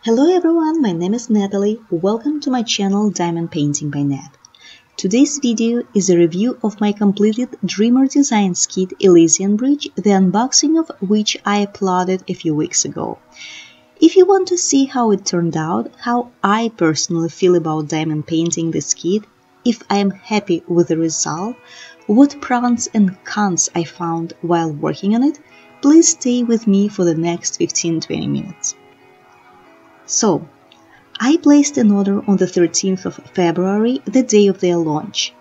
Hello everyone, my name is Natalie. Welcome to my channel Diamond Painting by Nat. Today's video is a review of my completed Dreamer Designs kit Elysian bridge, the unboxing of which I uploaded a few weeks ago. If you want to see how it turned out, how I personally feel about diamond painting this kit, if I am happy with the result, what pros and cons I found while working on it, please stay with me for the next 15-20 minutes. So, I placed an order on the 13th of February, the day of their launch.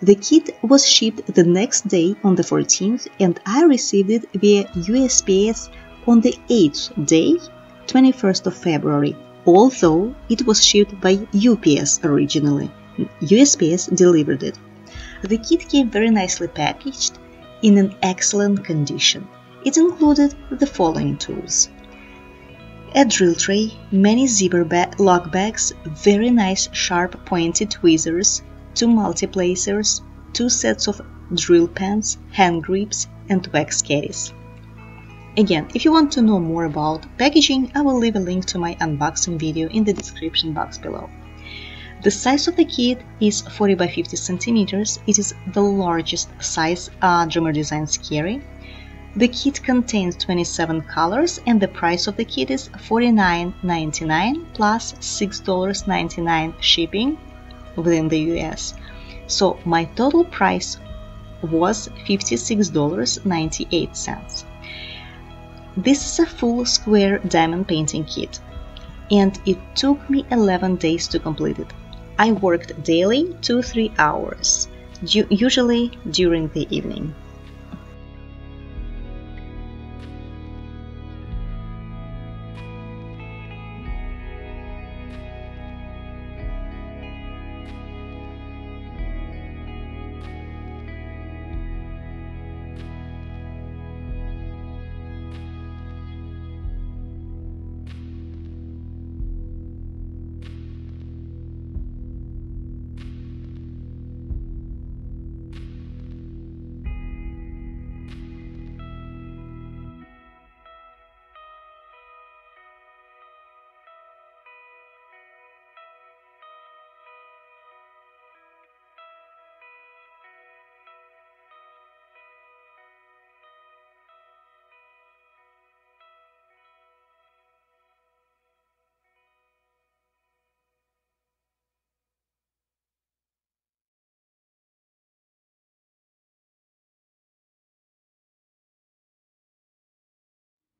The kit was shipped the next day on the 14th and I received it via USPS on the 8th day, 21st of February, although it was shipped by UPS originally. USPS delivered it. The kit came very nicely packaged, in an excellent condition. It included the following tools: a drill tray, many zipper lock bags, very nice sharp pointed tweezers, 2 multiplacers, 2 sets of drill pens, hand grips, and wax caddies. Again, if you want to know more about packaging, I will leave a link to my unboxing video in the description box below. The size of the kit is 40 by 50 centimeters. It is the largest size Dreamer Designs carry. The kit contains 27 colors and the price of the kit is $49.99 plus $6.99 shipping within the US. So my total price was $56.98. This is a full square diamond painting kit and it took me 11 days to complete it. I worked daily 2-3 hours, usually during the evening.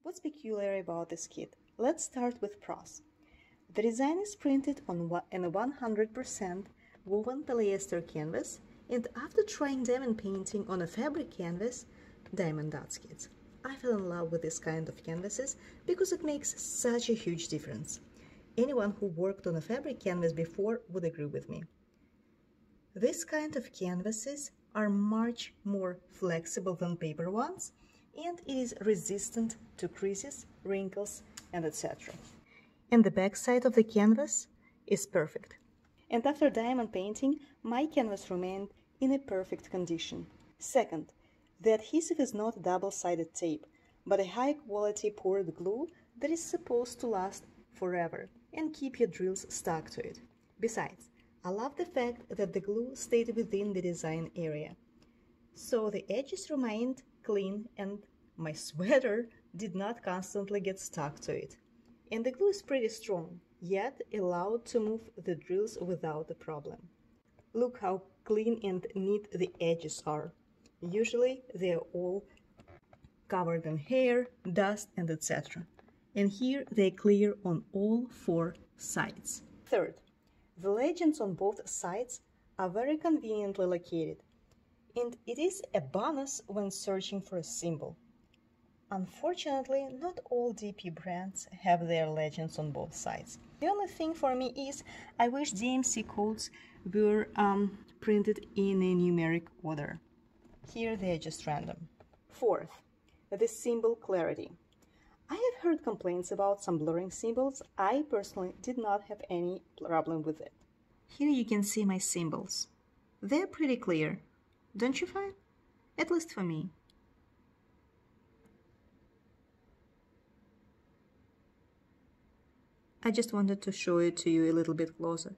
What's peculiar about this kit? Let's start with pros. The design is printed on a 100% woven polyester canvas, and after trying diamond painting on a fabric canvas, diamond dots kits, I fell in love with this kind of canvases because it makes such a huge difference. Anyone who worked on a fabric canvas before would agree with me. This kind of canvases are much more flexible than paper ones, and it is resistant to creases, wrinkles, and etc. And the back side of the canvas is perfect. And after diamond painting, my canvas remained in a perfect condition. Second, the adhesive is not double-sided tape, but a high-quality poured glue that is supposed to last forever and keep your drills stuck to it. Besides, I love the fact that the glue stayed within the design area, so the edges remained clean and my sweater did not constantly get stuck to it. And the glue is pretty strong, yet allowed to move the drills without a problem. Look how clean and neat the edges are. Usually they are all covered in hair, dust, and etc. And here they're clear on all 4 sides. Third, the legends on both sides are very conveniently located, and it is a bonus when searching for a symbol. Unfortunately, not all DP brands have their legends on both sides. The only thing for me is I wish DMC codes were printed in a numeric order. Here they are just random. Fourth, the symbol clarity. I have heard complaints about some blurring symbols. I personally did not have any problem with it. Here you can see my symbols. They're pretty clear, don't you find? At least for me. I just wanted to show it to you a little bit closer.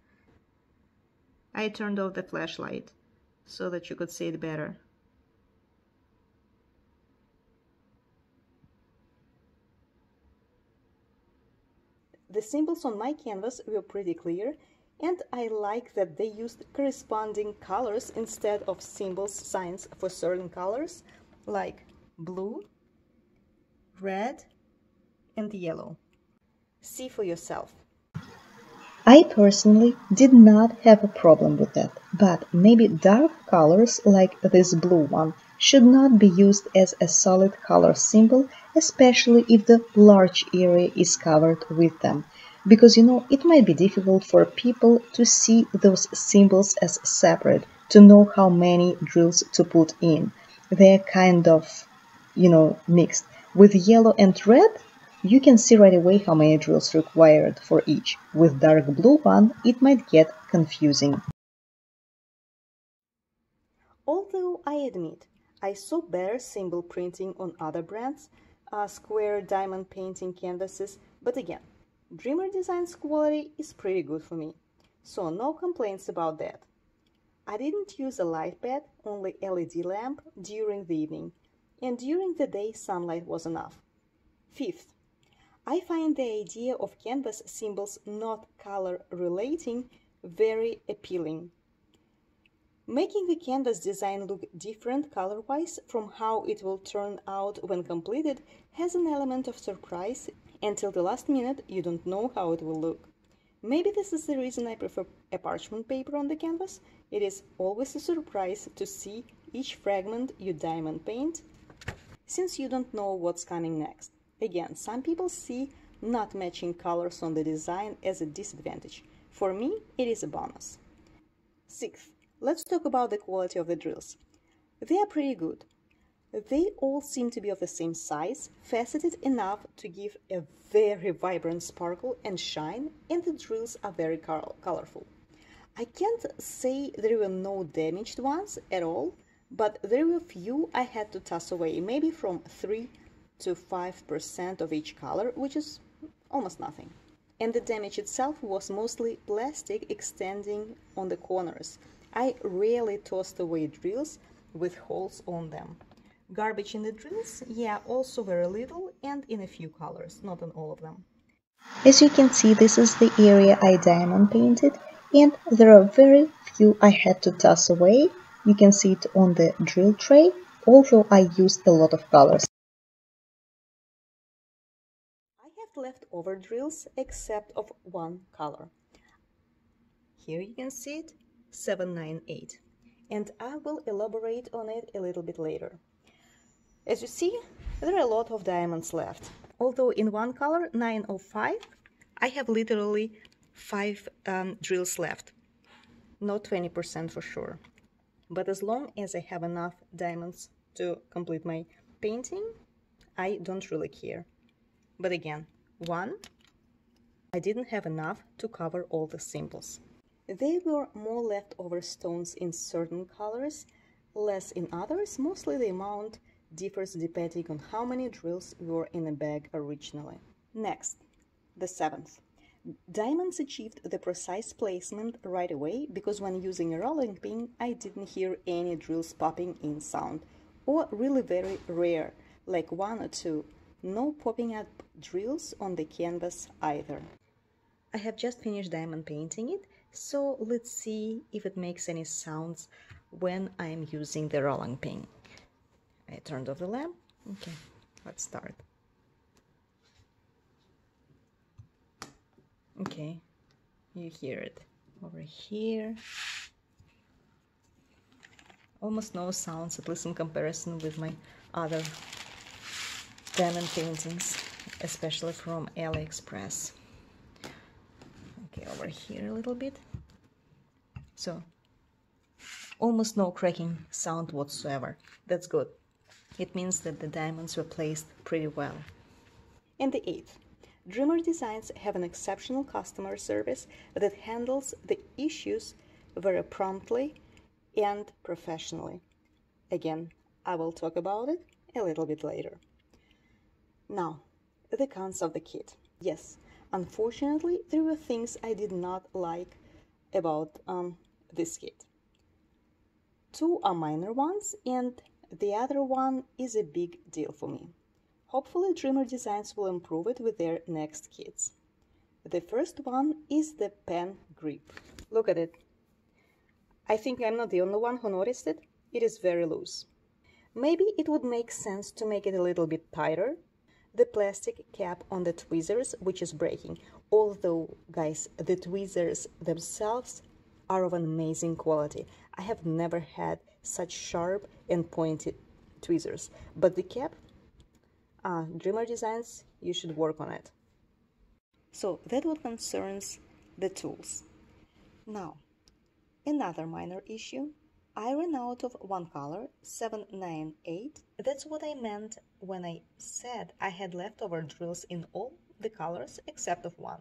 I turned off the flashlight so that you could see it better. The symbols on my canvas were pretty clear, and I like that they used corresponding colors instead of symbols, signs for certain colors, like blue, red, and yellow. See for yourself. I personally did not have a problem with that, but maybe dark colors like this blue one should not be used as a solid color symbol, especially if the large area is covered with them. Because it might be difficult for people to see those symbols as separate, to know how many drills to put in. They're kind of, mixed. With yellow and red, you can see right away how many drills required for each. With dark blue one, it might get confusing. Although I admit, I saw better symbol printing on other brands, square diamond painting canvases, but again, Dreamer Design's quality is pretty good for me, so no complaints about that. I didn't use a light pad, only LED lamp during the evening, and during the day sunlight was enough. Fifth, I find the idea of canvas symbols not color relating very appealing. Making the canvas design look different color-wise from how it will turn out when completed has an element of surprise. Until the last minute, you don't know how it will look. Maybe this is the reason I prefer a parchment paper on the canvas. It is always a surprise to see each fragment you diamond paint, since you don't know what's coming next. Again, some people see not matching colors on the design as a disadvantage. For me, it is a bonus. Sixth, let's talk about the quality of the drills. They are pretty good. They all seem to be of the same size, faceted enough to give a very vibrant sparkle and shine, and the drills are very colorful. I can't say there were no damaged ones at all, but there were few I had to toss away, maybe from 3 to 5% of each color, which is almost nothing. And the damage itself was mostly plastic extending on the corners. I rarely tossed away drills with holes on them. Garbage in the drills, yeah, also very little and in a few colors, not in all of them. As you can see, this is the area I diamond painted, and there are very few I had to toss away. You can see it on the drill tray, although I used a lot of colors. I have leftover drills except of one color. Here you can see it, 798, and I will elaborate on it a little bit later. As you see, there are a lot of diamonds left. Although in one color, 905, I have literally 5 drills left. Not 20% for sure. But as long as I have enough diamonds to complete my painting, I don't really care. But again, one, I didn't have enough to cover all the symbols. There were more leftover stones in certain colors, less in others. Mostly the amount differs depending on how many drills were in a bag originally. Next, the seventh. Diamonds achieved the precise placement right away because when using a rolling pin, I didn't hear any drills popping in sound, or really very rare, like 1 or 2. No popping up drills on the canvas either. I have just finished diamond painting it, so let's see if it makes any sounds when I'm using the rolling pin. I turned off the lamp. Okay, let's start. Okay, you hear it over here. Almost no sounds, at least in comparison with my other diamond paintings, especially from AliExpress. Okay, over here a little bit. So, almost no cracking sound whatsoever. That's good. It means that the diamonds were placed pretty well. And the eighth. Dreamer Designs have an exceptional customer service that handles the issues very promptly and professionally. Again, I will talk about it a little bit later. Now, the cons of the kit. Yes, Unfortunately, there were things I did not like about this kit. Two are minor ones, and the other one is a big deal for me. Hopefully, Dreamer Designs will improve it with their next kits. The first one is the pen grip. Look at it. I think I'm not the only one who noticed it. It is very loose. Maybe it would make sense to make it a little bit tighter. The plastic cap on the tweezers, which is breaking. Although, guys, the tweezers themselves are of an amazing quality. I have never had such sharp and pointed tweezers. But the cap, Dreamer Designs, you should work on it. So that what concerns the tools. Now, another minor issue. I ran out of one color, 798. That's what I meant when I said I had leftover drills in all the colors except of one.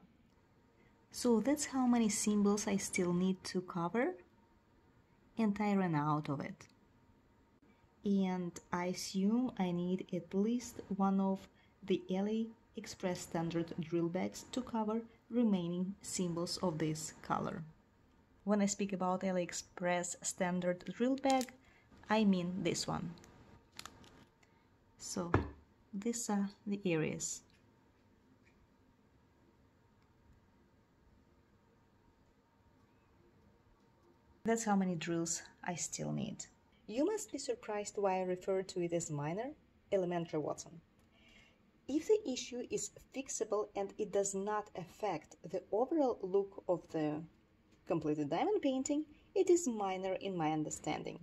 So that's how many symbols I still need to cover, and I ran out of it. And I assume I need at least one of the AliExpress standard drill bags to cover remaining symbols of this color. When I speak about AliExpress standard drill bag, I mean this one. So these are the areas. That's how many drills I still need. You must be surprised why I refer to it as minor, elementary Watson. If the issue is fixable and it does not affect the overall look of the completed diamond painting, it is minor in my understanding.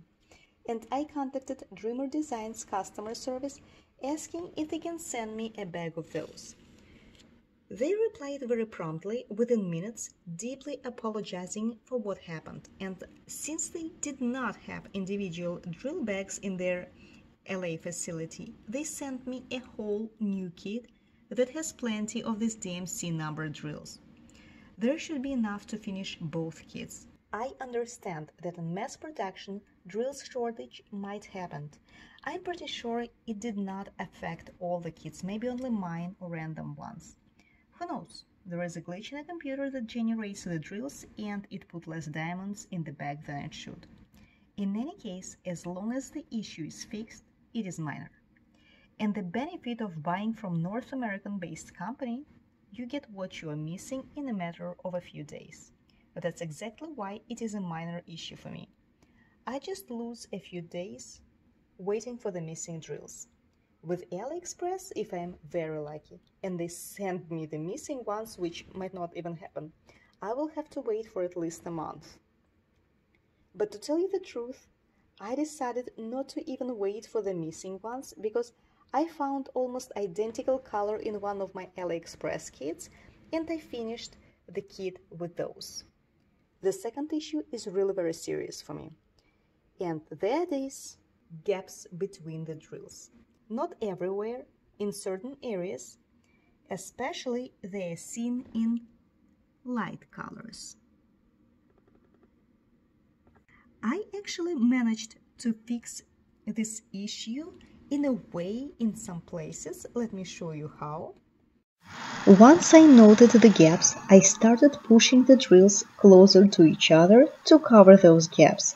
And I contacted Dreamer Designs customer service asking if they can send me a bag of those. They replied very promptly, within minutes, deeply apologizing for what happened. And since they did not have individual drill bags in their LA facility, they sent me a whole new kit that has plenty of these DMC number drills. There should be enough to finish both kits. I understand that in mass production, drills shortage might happen. I'm pretty sure it did not affect all the kits, maybe only mine or random ones. Who knows? There is a glitch in a computer that generates the drills and it put less diamonds in the bag than it should. In any case, as long as the issue is fixed, it is minor. And the benefit of buying from North American-based company, you get what you are missing in a matter of a few days. But that's exactly why it is a minor issue for me. I just lose a few days waiting for the missing drills. With AliExpress, if I'm very lucky, and they send me the missing ones, which might not even happen, I will have to wait for at least a month. But to tell you the truth, I decided not to even wait for the missing ones because I found almost identical color in one of my AliExpress kits and I finished the kit with those. The second issue is really very serious for me. And that is gaps between the drills. Not everywhere, in certain areas, especially they are seen in light colors. I actually managed to fix this issue in a way in some places. Let me show you how. Once I noted the gaps, I started pushing the drills closer to each other to cover those gaps.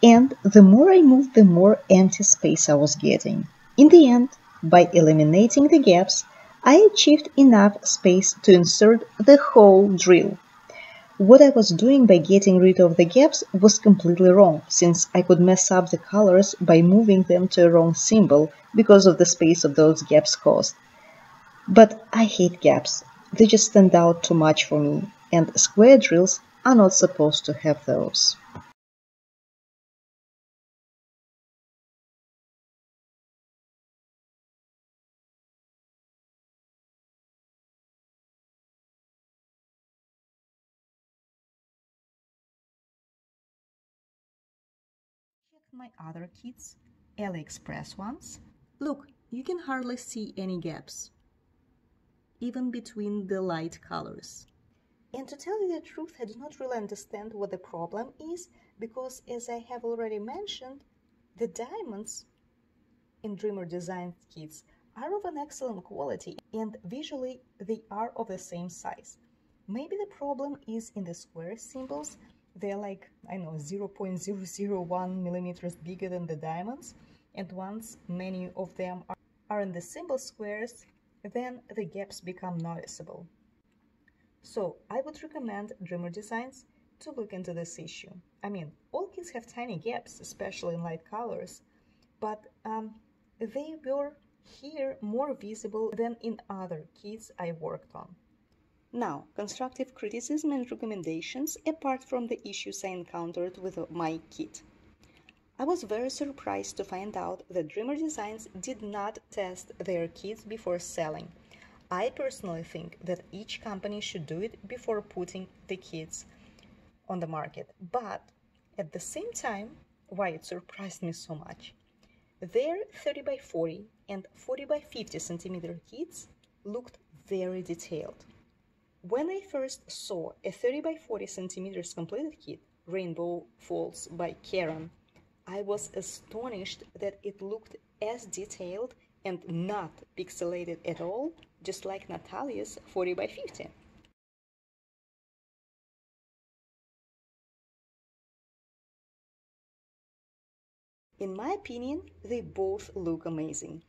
And the more I moved, the more empty space I was getting. In the end, by eliminating the gaps, I achieved enough space to insert the whole drill. What I was doing by getting rid of the gaps was completely wrong, since I could mess up the colors by moving them to a wrong symbol because of the space of those gaps caused. But I hate gaps. They just stand out too much for me, and square drills are not supposed to have those. Check my other kits, AliExpress ones. Look, you can hardly see any gaps, even between the light colors. And to tell you the truth, I do not really understand what the problem is, because as I have already mentioned, the diamonds in Dreamer Design kits are of an excellent quality and visually they are of the same size. Maybe the problem is in the square symbols. They're like, I know, 0.001 millimeters bigger than the diamonds, and once many of them are in the symbol squares, then the gaps become noticeable. So I would recommend Dreamer Designs to look into this issue. I mean, all kits have tiny gaps, especially in light colors, but they were here more visible than in other kits I worked on. Now, constructive criticism and recommendations apart from the issues I encountered with my kit. I was very surprised to find out that Dreamer Designs did not test their kits before selling. I personally think that each company should do it before putting the kits on the market, but at the same time, why it surprised me so much, their 30 by 40 and 40 by 50 centimeter kits looked very detailed. When I first saw a 30 by 40 centimeters completed kit, Rainbow Falls by Karen, I was astonished that it looked as detailed and not pixelated at all, just like Natalia's 40 by 50. In my opinion, they both look amazing.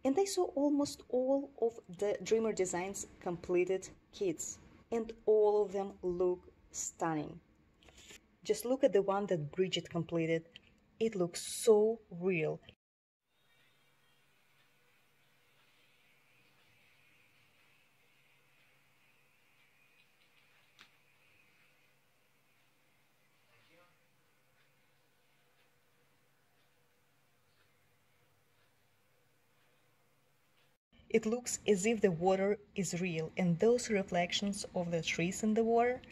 And I saw almost all of the Dreamer Designs completed kits, and all of them look stunning. Just look at the one that Bridget completed. It looks so real. It looks as if the water is real, and those reflections of the trees in the water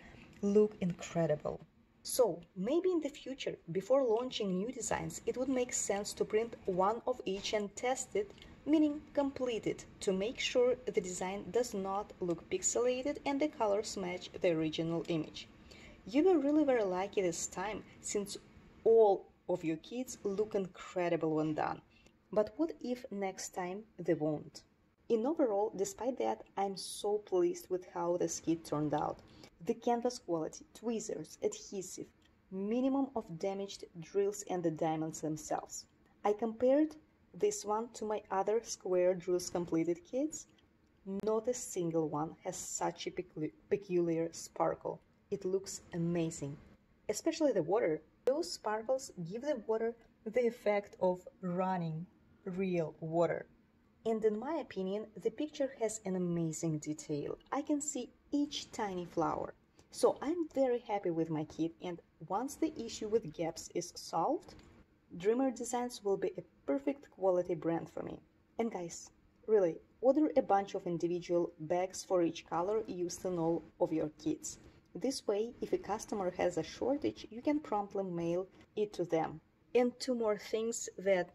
look incredible. So, maybe in the future, before launching new designs, it would make sense to print one of each and test it, meaning complete it, to make sure the design does not look pixelated and the colors match the original image. You were really very lucky this time, since all of your kits look incredible when done. But what if next time they won't? In overall, despite that, I'm so pleased with how the kit turned out. The canvas quality, tweezers, adhesive, minimum of damaged drills and the diamonds themselves. I compared this one to my other square drills completed kits. Not a single one has such a peculiar sparkle. It looks amazing. Especially the water. Those sparkles give the water the effect of running real water. And in my opinion, the picture has an amazing detail. I can see each tiny flower. So I'm very happy with my kit, and once the issue with gaps is solved, Dreamer Designs will be a perfect quality brand for me. And guys, really, order a bunch of individual bags for each color used in all of your kits. This way, if a customer has a shortage, you can promptly mail it to them. And two more things that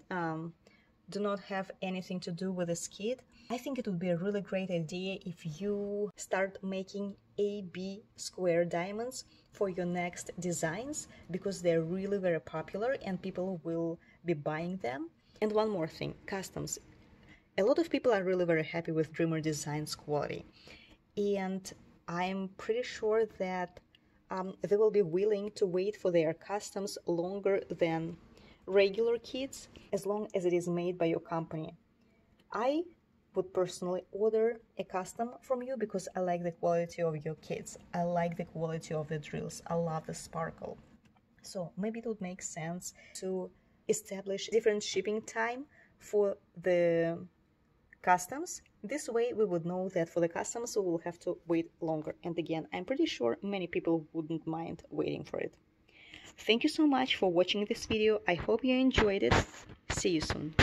do not have anything to do with this kit. I think it would be a really great idea if you start making AB square diamonds for your next designs, because they're really very popular and people will be buying them. And one more thing, customs. A lot of people are really very happy with Dreamer Designs quality, and I'm pretty sure that they will be willing to wait for their customs longer than regular kits, as long as it is made by your company. I would personally order a custom from you because I like the quality of your kits. I like the quality of the drills. I love the sparkle. So maybe it would make sense to establish different shipping time for the customs. This way we would know that for the customs we will have to wait longer. And again, I'm pretty sure many people wouldn't mind waiting for it. Thank you so much for watching this video. I hope you enjoyed it. See you soon.